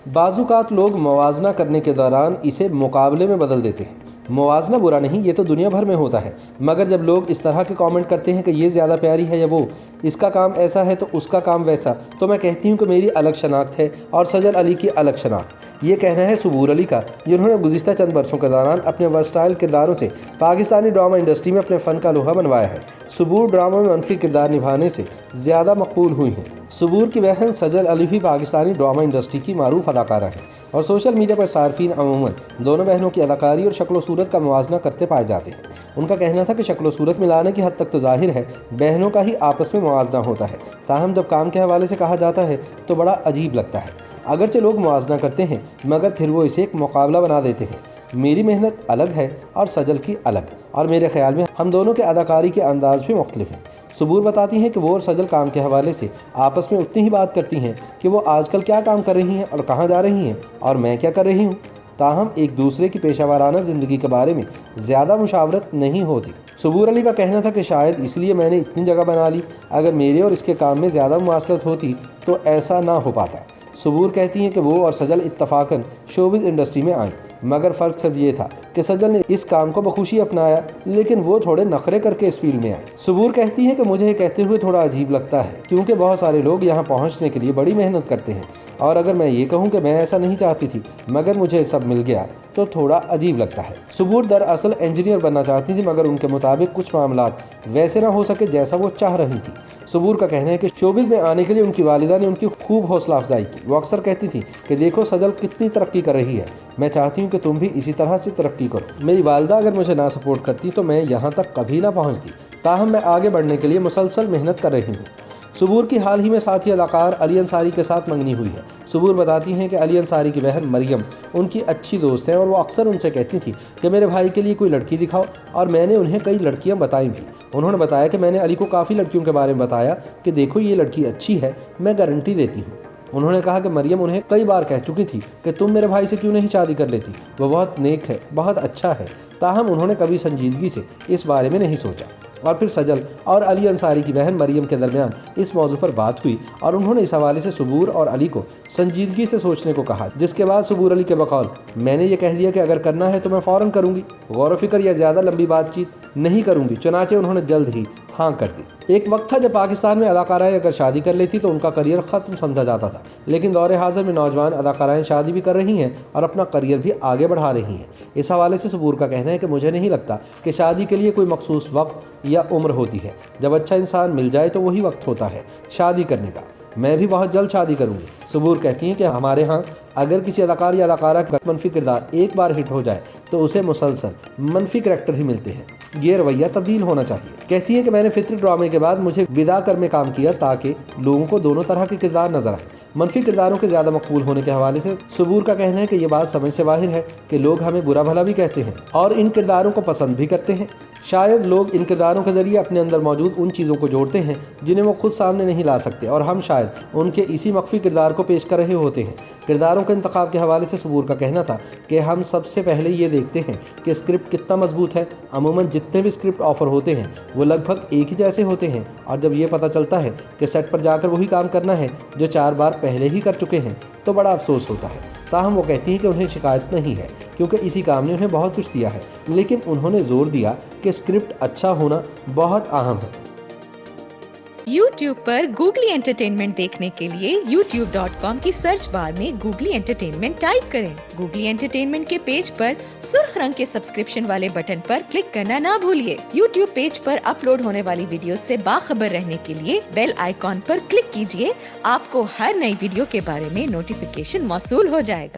بعض اوقات لوگ موازنہ کرنے کے دوران اسے مقابلے میں بدل دیتے ہیں۔ موازنہ برا نہیں، یہ تو دنیا بھر میں ہوتا ہے، مگر جب لوگ اس طرح کے کامنٹ کرتے ہیں کہ یہ زیادہ پیاری ہے یا وہ، اس کا کام ایسا ہے تو اس کا کام ویسا، تو میں کہتی ہوں کہ میری الگ شناخت ہے اور سجل علی کی الگ شناخت۔ یہ کہنا ہے صبور علی کا، جنہوں نے گزشتہ چند برسوں کے دوران اپنے ورسٹائل کرداروں سے پاکستانی ڈرامہ انڈسٹری میں اپنے فن کا لوہا منوایا ہے۔ صبور ڈراموں میں منفی کردار نبھانے سے زیادہ مقبول ہوئی ہیں۔ صبور کی بہن سجل علی بھی پاکستانی ڈرامہ انڈسٹری کی معروف اداکارہ ہیں اور سوشل میڈیا پر صارفین عموماً دونوں بہنوں کی اداکاری اور شکل و صورت کا موازنہ کرتے پائے جاتے ہیں۔ ان کا کہنا تھا کہ شکل و صورت ملانے کی حد تک تو ظاہر ہے بہنوں کا ہی آپس میں موازنہ ہوتا ہے، تاہم جب کام کے حوالے سے کہا جاتا ہے تو بڑا عجیب لگتا ہے۔ اگرچہ لوگ موازنہ کرتے ہیں مگر پھر وہ اسے ایک مقابلہ بنا دیتے ہیں۔ میری محنت الگ ہے اور سجل کی الگ، اور میرے خیال میں ہم دونوں کے اداکاری کے انداز بھی مختلف ہیں۔ صبور بتاتی ہیں کہ وہ اور سجل کام کے حوالے سے آپس میں اتنی ہی بات کرتی ہیں کہ وہ آج کل کیا کام کر رہی ہیں اور کہاں جا رہی ہیں اور میں کیا کر رہی ہوں، تاہم ایک دوسرے کی پیشہ ورانہ زندگی کے بارے میں زیادہ مشاورت نہیں ہوتی۔ صبور علی کا کہنا تھا کہ شاید اس لیے میں نے اتنی جگہ بنا لی، اگر میرے اور اس کے کام میں زیادہ مماثلت ہوتی تو ایسا نہ ہو پاتا۔ صبور کہتی ہیں کہ وہ اور سجل اتفاقاً شوبز انڈسٹری میں آئیں، مگر فرق صرف یہ تھا کہ سجل نے اس کام کو بخوشی اپنایا لیکن وہ تھوڑے نخرے کر کے اس فیلڈ میں آئے۔ صبور کہتی ہیں کہ مجھے یہ کہتے ہوئے تھوڑا عجیب لگتا ہے کیونکہ بہت سارے لوگ یہاں پہنچنے کے لیے بڑی محنت کرتے ہیں، اور اگر میں یہ کہوں کہ میں ایسا نہیں چاہتی تھی مگر مجھے سب مل گیا تو تھوڑا عجیب لگتا ہے۔ صبور دراصل انجینئر بننا چاہتی تھی مگر ان کے مطابق کچھ معاملات ویسے نہ ہو سکے جیسا وہ چاہ رہی تھی۔ صبور کا کہنا ہے کہ شوبز میں آنے کے لیے ان کی والدہ نے ان کی خوب حوصلہ افزائی کی۔ وہ اکثر کہتی تھی کہ دیکھو سجل کتنی ترقی کر رہی ہے، میں چاہتی ہوں کہ تم بھی اسی طرح سے ترقی کرو۔ میری والدہ اگر مجھے نہ سپورٹ کرتی تو میں یہاں تک کبھی نہ پہنچتی، تاہم میں آگے بڑھنے کے لیے مسلسل محنت کر رہی ہوں۔ صبور کی حال ہی میں ساتھی اداکار علی انصاری کے ساتھ منگنی ہوئی ہے۔ صبور بتاتی ہیں کہ علی انصاری کی بہن مریم ان کی اچھی دوست ہے اور وہ اکثر ان سے کہتی تھی کہ میرے بھائی کے لیے کوئی لڑکی دکھاؤ، اور میں نے انہیں کئی لڑکیاں بتائیں بھی۔ انہوں نے بتایا کہ میں نے علی کو کافی لڑکیوں کے بارے میں بتایا کہ دیکھو یہ لڑکی اچھی ہے، میں گارنٹی دیتی ہوں۔ انہوں نے کہا کہ مریم انہیں کئی بار کہہ چکی تھی کہ تم میرے بھائی سے کیوں نہیں شادی کر لیتی، وہ بہت نیک ہے، بہت اچھا ہے، تاہم انہوں نے کبھی سنجیدگی سے اس بارے میں نہیں سوچا۔ اور پھر سجل اور علی انصاری کی بہن مریم کے درمیان اس موضوع پر بات ہوئی اور انہوں نے اس حوالے سے صبور اور علی کو سنجیدگی سے سوچنے کو کہا، جس کے بعد صبور علی کے بقول میں نے یہ کہہ دیا کہ اگر کرنا ہے تو میں فوراً کروں گی، غور و فکر یا زیادہ لمبی بات چیت نہیں کروں گی، چنانچہ انہوں نے جلد ہی ہاں کر دی۔ ایک وقت تھا جب پاکستان میں اداکارائیں اگر شادی کر لیتی تو ان کا کریئر ختم سمجھا جاتا تھا، لیکن دور حاضر میں نوجوان اداکارائیں شادی بھی کر رہی ہیں اور اپنا کریئر بھی آگے بڑھا رہی ہیں۔ اس حوالے سے صبور کا کہنا ہے کہ مجھے نہیں لگتا کہ شادی کے لیے کوئی مخصوص وقت یا عمر ہوتی ہے، جب اچھا انسان مل جائے تو وہی وقت ہوتا ہے شادی کرنے کا۔ میں بھی بہت جلد شادی کروں گی۔ صبور کہتی ہیں کہ ہمارے ہاں اگر کسی اداکار یا اداکارہ کا منفی کردار ایک بار ہٹ ہو جائے تو اسے مسلسل منفی کریکٹر ہی ملتے ہیں، یہ رویہ تبدیل ہونا چاہیے۔ کہتی ہے کہ میں نے فطری ڈرامے کے بعد مجھے ودا کر میں کام کیا تاکہ لوگوں کو دونوں طرح کے کردار نظر آئے۔ منفی کرداروں کے زیادہ مقبول ہونے کے حوالے سے صبور کا کہنا ہے کہ یہ بات سمجھ سے باہر ہے کہ لوگ ہمیں برا بھلا بھی کہتے ہیں اور ان کرداروں کو پسند بھی کرتے ہیں۔ شاید لوگ ان کرداروں کے ذریعے اپنے اندر موجود ان چیزوں کو جوڑتے ہیں جنہیں وہ خود سامنے نہیں لا سکتے، اور ہم شاید ان کے اسی مخفی کردار کو پیش کر رہے ہوتے ہیں۔ کرداروں کے انتخاب کے حوالے سے صبور کا کہنا تھا کہ ہم سب سے پہلے یہ دیکھتے ہیں کہ اسکرپٹ کتنا مضبوط ہے۔ عموماً جتنے بھی اسکرپٹ آفر ہوتے ہیں وہ لگ بھگ ایک ہی جیسے ہوتے ہیں، اور جب یہ پتہ چلتا ہے کہ سیٹ پر جا کر وہی کام کرنا ہے جو 4 بار پہلے ہی کر چکے ہیں تو بڑا افسوس ہوتا ہے۔ تاہم وہ کہتی ہیں کہ انہیں شکایت نہیں ہے کیونکہ اسی کام نے انہیں بہت کچھ دیا ہے، لیکن انہوں نے زور دیا کہ اسکرپٹ اچھا ہونا بہت اہم ہے۔ YouTube پر گوگلی انٹرٹینمنٹ دیکھنے کے لیے youtube.com کی سرچ بار میں گوگلی انٹرٹینمنٹ ٹائپ کریں۔ گوگلی انٹرٹینمنٹ کے پیج پر سرخ رنگ کے سبسکرپشن والے بٹن پر کلک کرنا نہ بھولیے۔ YouTube پیج پر اپلوڈ ہونے والی ویڈیوز سے باخبر رہنے کے لیے بیل آئیکن پر کلک کیجیے، آپ کو ہر نئی ویڈیو کے بارے میں نوٹیفیکیشن موصول ہو جائے گا۔